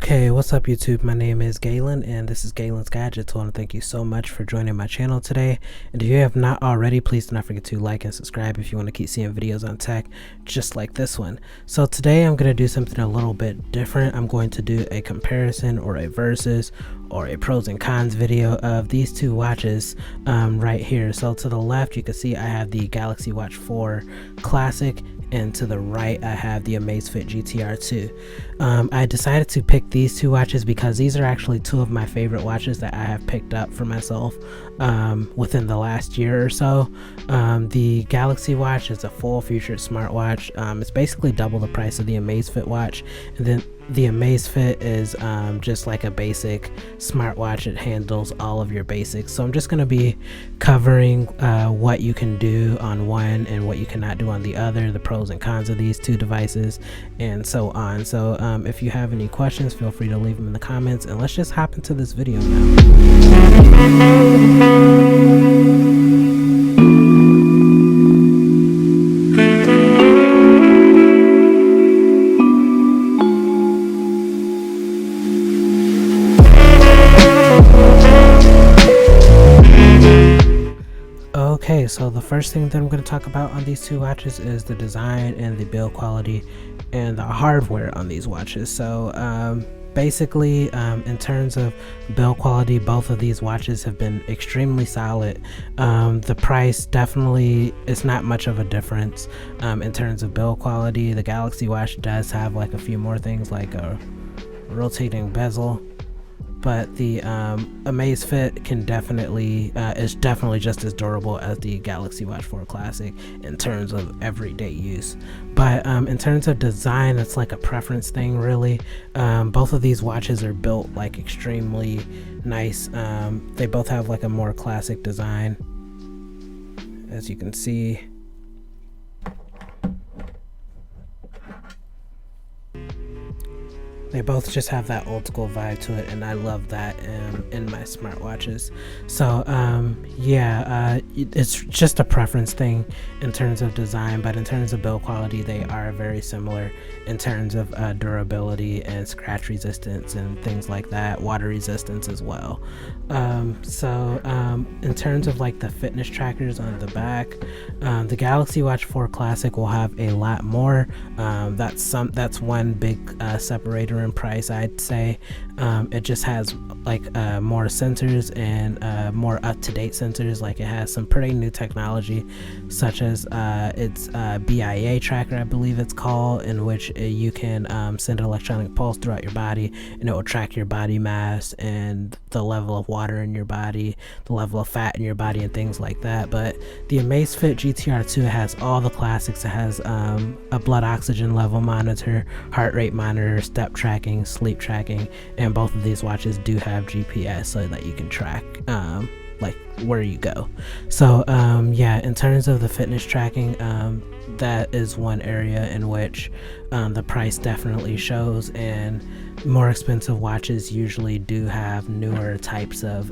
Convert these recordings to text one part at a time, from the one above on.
Okay, what's up YouTube? My name is Galen and this is Galen's Gadgets. I want to thank you so much for joining my channel today. And if you have not already, please do not forget to like and subscribe if you want to keep seeing videos on tech just like this one. So today I'm going to do something a little bit different. I'm going to do a comparison or a versus or a pros and cons video of these two watches right here. So to the left you can see I have the Galaxy Watch 4 Classic, and to the right I have the Amazfit GTR 2. I decided to pick these two watches because these are actually two of my favorite watches that I have picked up for myself within the last year or so. The Galaxy Watch is a full featured smartwatch. It's basically double the price of the Amazfit watch, and then the Amazfit is just like a basic smartwatch. It handles all of your basics. So I'm just going to be covering what you can do on one and what you cannot do on the other, the pros and cons of these two devices, and so on. So if you have any questions, feel free to leave them in the comments, and let's just hop into this video now. Okay, so the first thing that I'm going to talk about on these two watches is the design and the build quality and the hardware on these watches. So basically, in terms of build quality, both of these watches have been extremely solid. The price definitely is not much of a difference in terms of build quality. The Galaxy Watch does have like a few more things, like a rotating bezel, but the Amazfit can definitely is definitely just as durable as the Galaxy Watch 4 Classic in terms of everyday use. But in terms of design, it's like a preference thing, really. Both of these watches are built like extremely nice. They both have like a more classic design, as you can see. They both just have that old school vibe to it, and I love that in my smartwatches. So it's just a preference thing in terms of design, but in terms of build quality, they are very similar in terms of durability and scratch resistance and things like that, water resistance as well. In terms of like the fitness trackers on the back, the Galaxy Watch 4 Classic will have a lot more. That's one big separator in price, I'd say. It just has like more sensors and more up-to-date sensors. Like, it has some pretty new technology, such as its BIA tracker, I believe it's called, in which you can send an electronic pulse throughout your body, and it will track your body mass and the level of water in your body, the level of fat in your body, and things like that. But the Amazfit GTR 2 has all the classics. It has a blood oxygen level monitor, heart rate monitor, step tracking, sleep tracking, and both of these watches do have GPS so that you can track like where you go. So in terms of the fitness tracking, that is one area in which the price definitely shows, and more expensive watches usually do have newer types of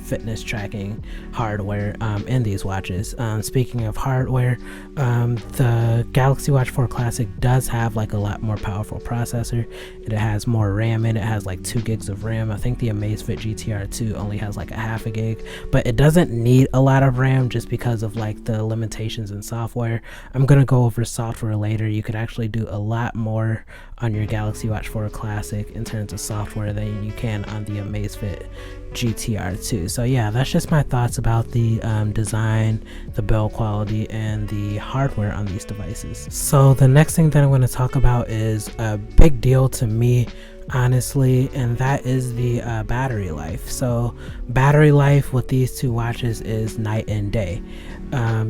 fitness tracking hardware in these watches. Speaking of hardware, the Galaxy Watch 4 Classic does have like a lot more powerful processor, and it has more RAM in it. It has like 2 gigs of RAM. I think the Amazfit GTR 2 only has like a half a gig, but it doesn't need a lot of RAM just because of like the limitations in software. I'm gonna go over software later. You could actually do a lot more on your Galaxy Watch 4 Classic in terms of software than you can on the Amazfit GTR 2. So yeah, that's just my thoughts about the design, the build quality, and the hardware on these devices. So the next thing that I'm going to talk about is a big deal to me, honestly, and that is the battery life. So battery life with these two watches is night and day.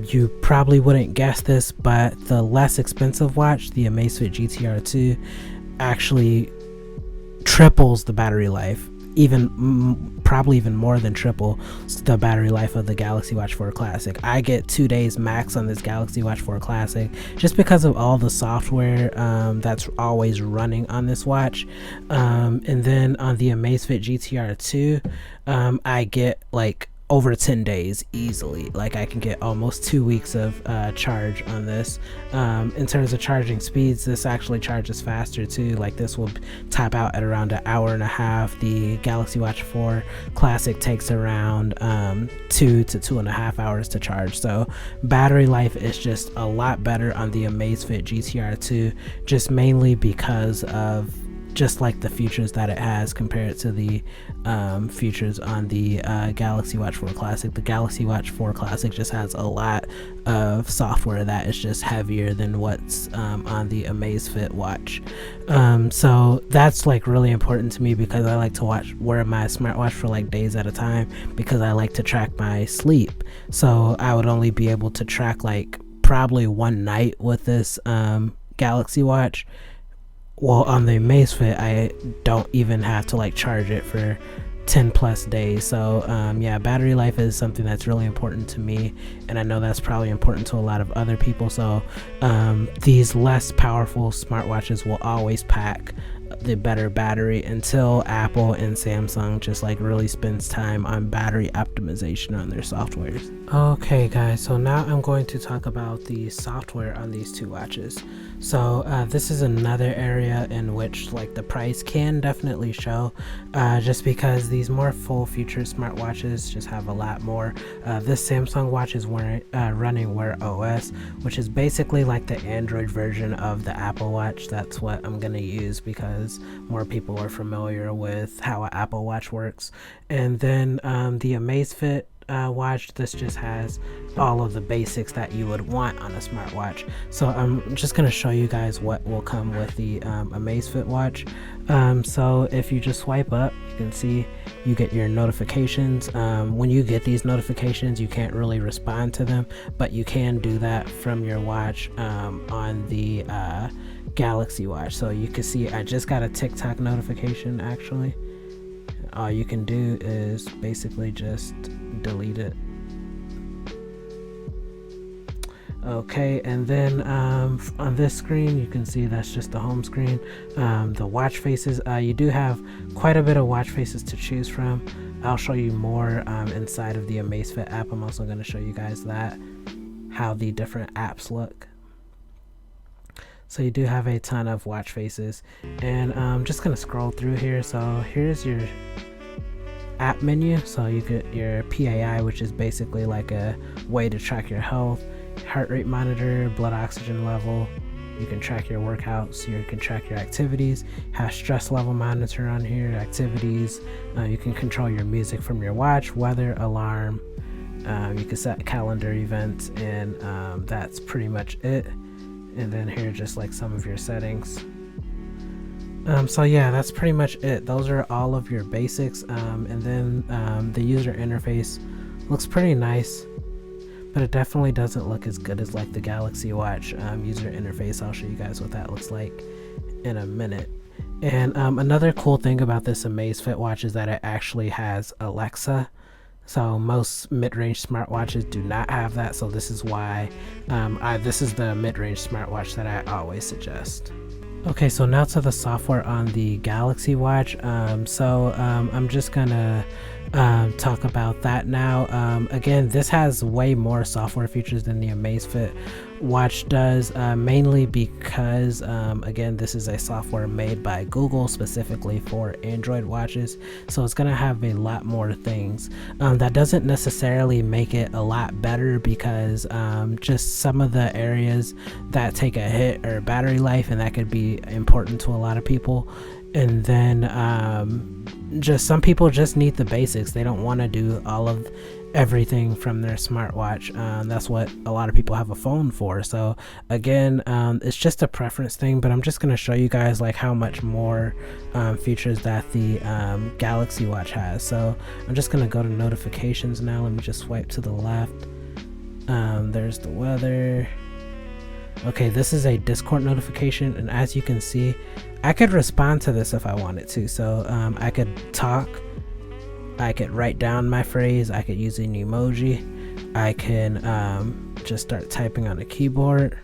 You probably wouldn't guess this, but the less expensive watch, the Amazfit GTR 2, actually triples the battery life, probably even more than triple the battery life of the Galaxy Watch 4 Classic. I get 2 days max on this Galaxy Watch 4 Classic just because of all the software that's always running on this watch. And then on the Amazfit GTR 2, I get like over 10 days easily. Like I can get almost 2 weeks of charge on this. In terms of charging speeds, this actually charges faster too. Like this will top out at around an hour and a half. The Galaxy Watch 4 Classic takes around 2 to 2.5 hours to charge. So battery life is just a lot better on the Amazfit GTR 2, just mainly because of just like the features that it has compared to the features on the Galaxy Watch 4 Classic. The Galaxy Watch 4 Classic just has a lot of software that is just heavier than what's on the Amazfit watch. So that's like really important to me because I like to wear my smartwatch for like days at a time because I like to track my sleep. So I would only be able to track like probably one night with this Galaxy Watch. Well, on the Amazfit, I don't even have to like charge it for 10 plus days. So yeah, battery life is something that's really important to me, and I know that's probably important to a lot of other people. So these less powerful smartwatches will always pack the better battery until Apple and Samsung just like really spends time on battery optimization on their softwares. Okay guys, so now I'm going to talk about the software on these two watches. So this is another area in which like the price can definitely show, just because these more full featured smartwatches just have a lot more. This Samsung watch is running Wear OS, which is basically like the Android version of the Apple Watch. That's what I'm gonna use because more people are familiar with how an Apple Watch works. And then the Amazfit watch, this just has all of the basics that you would want on a smartwatch. So I'm just going to show you guys what will come with the Amazfit watch. So if you just swipe up, you can see you get your notifications. When you get these notifications, you can't really respond to them, but you can do that from your watch on the Galaxy Watch. So you can see I just got a TikTok notification actually. All you can do is basically just delete it. Okay, and then on this screen you can see that's just the home screen. The watch faces, you do have quite a bit of watch faces to choose from. I'll show you more inside of the Amazfit app. I'm also going to show you guys that, how the different apps look. So you do have a ton of watch faces, and I'm just going to scroll through here. So here's your app menu. So you get your PAI, which is basically like a way to track your health, heart rate monitor, blood oxygen level. You can track your workouts, you can track your activities, have stress level monitor on here, activities. You can control your music from your watch, weather, alarm. You can set calendar events, and that's pretty much it. And then here just like some of your settings. So yeah, that's pretty much it. Those are all of your basics. And then the user interface looks pretty nice, but it definitely doesn't look as good as like the Galaxy Watch user interface. I'll show you guys what that looks like in a minute. And another cool thing about this Amazfit watch is that it actually has Alexa. So most mid-range smartwatches do not have that. So this is why this is the mid-range smartwatch that I always suggest. Okay, so now to the software on the Galaxy Watch. I'm just gonna talk about that now. Again, this has way more software features than the Amazfit watch does, mainly because again, this is a software made by Google specifically for Android watches, so it's gonna have a lot more things. That doesn't necessarily make it a lot better, because just some of the areas that take a hit are battery life, and that could be important to a lot of people. And then just some people just need the basics. They don't want to do all of everything from their smartwatch. That's what a lot of people have a phone for. So again, it's just a preference thing, but I'm just going to show you guys like how much more features that the Galaxy Watch has. So I'm just going to go to notifications now. Let me just swipe to the left. There's the weather. Okay, this is a Discord notification, and as you can see, I could respond to this if I wanted to. So I could talk, I could write down my phrase, I could use an emoji, I can just start typing on a keyboard.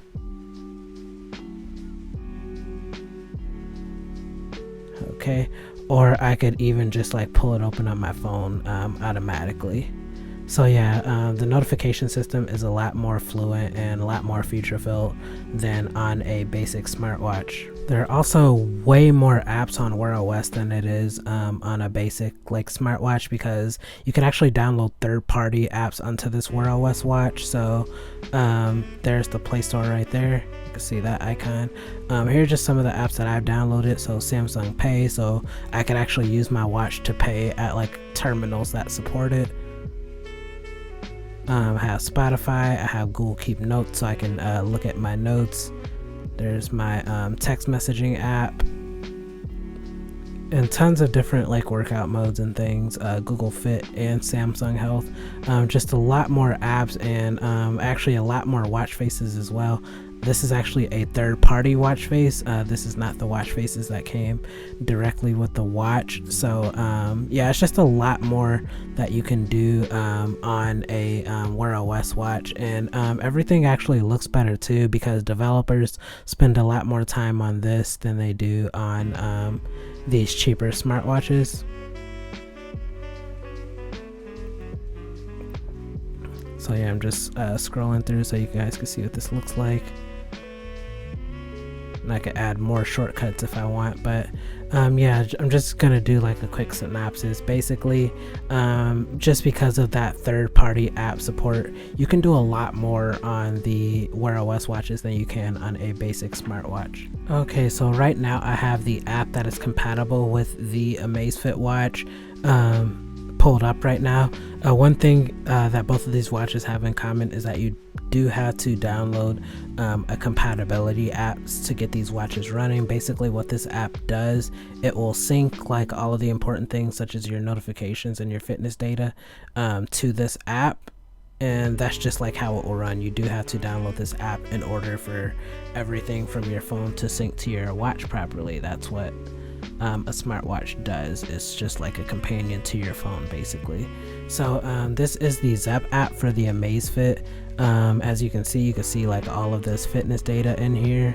Okay, or I could even just like pull it open on my phone automatically. So yeah, the notification system is a lot more fluent and a lot more feature filled than on a basic smartwatch. There are also way more apps on Wear OS than it is on a basic like smartwatch, because you can actually download third-party apps onto this Wear OS watch. So there's the Play Store right there. You can see that icon. Here are just some of the apps that I've downloaded. So Samsung Pay, so I could actually use my watch to pay at like terminals that support it. I have Spotify, I have Google Keep Notes, so I can look at my notes. There's my text messaging app, and tons of different like workout modes and things, Google Fit and Samsung Health. Just a lot more apps, and actually a lot more watch faces as well. This is actually a third-party watch face. This is not the watch faces that came directly with the watch. So yeah, it's just a lot more that you can do on a Wear OS watch, and everything actually looks better too, because developers spend a lot more time on this than they do on these cheaper smartwatches. So yeah, I'm just scrolling through so you guys can see what this looks like. And I could add more shortcuts if I want, but yeah, I'm just gonna do like a quick synopsis. Basically, just because of that third-party app support, you can do a lot more on the Wear OS watches than you can on a basic smartwatch. Okay, so right now I have the app that is compatible with the Amazfit watch pulled up right now. One thing that both of these watches have in common is that you do have to download a compatibility app to get these watches running. Basically what this app does, it will sync like all of the important things such as your notifications and your fitness data to this app, and that's just like how it will run. You do have to download this app in order for everything from your phone to sync to your watch properly. That's what a smartwatch does. It's just like a companion to your phone basically. So this is the Zepp app for the Amazfit. As you can see like all of this fitness data in here.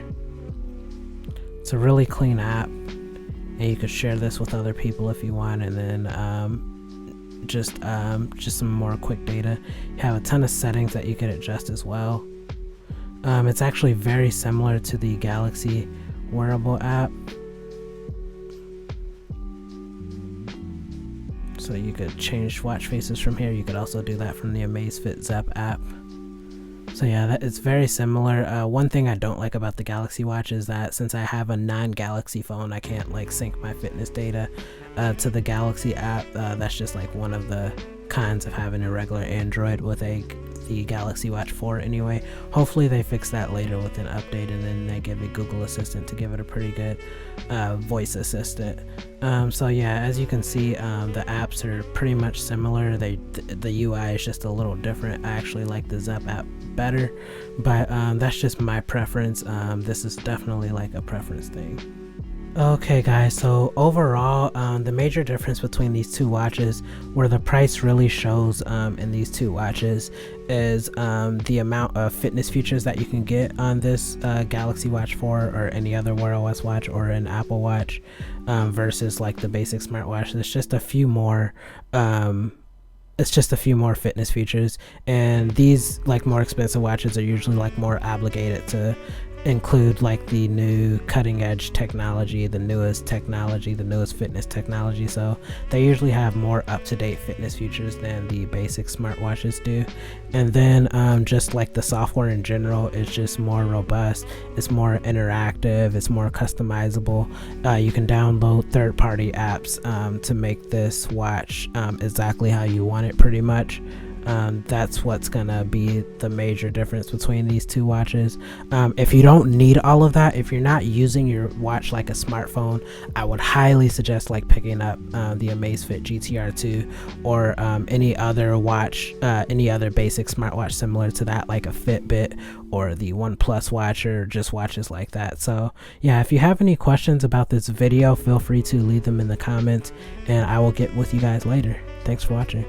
It's a really clean app, and you could share this with other people if you want. And then just some more quick data. You have a ton of settings that you can adjust as well. It's actually very similar to the Galaxy wearable app. So you could change watch faces from here. You could also do that from the Amazfit Zepp app. So yeah, that is very similar. One thing I don't like about the Galaxy watch is that since I have a non-Galaxy phone, I can't like sync my fitness data to the Galaxy app. That's just like one of the cons of having a regular Android with the Galaxy Watch 4 anyway. Hopefully they fix that later with an update, and then they give a Google Assistant to give it a pretty good voice assistant. So yeah, as you can see, the apps are pretty much similar. The UI is just a little different. I actually like the Zepp app better, but that's just my preference. This is definitely like a preference thing. Okay guys, so overall the major difference between these two watches, where the price really shows in these two watches, is the amount of fitness features that you can get on this Galaxy Watch 4 or any other Wear OS watch or an Apple Watch versus like the basic smartwatch. There's just a few more fitness features, and these like more expensive watches are usually like more obligated to include like the new cutting edge technology, the newest fitness technology. So they usually have more up-to-date fitness features than the basic smartwatches do. And then just like the software in general is just more robust, it's more interactive, it's more customizable. You can download third-party apps to make this watch exactly how you want it pretty much. That's what's gonna be the major difference between these two watches. If you don't need all of that, if you're not using your watch like a smartphone, I would highly suggest like picking up the Amazfit GTR 2 or any other watch, any other basic smartwatch similar to that, like a Fitbit or the OnePlus watch, or just watches like that. So yeah, if you have any questions about this video, feel free to leave them in the comments, and I will get with you guys later. Thanks for watching.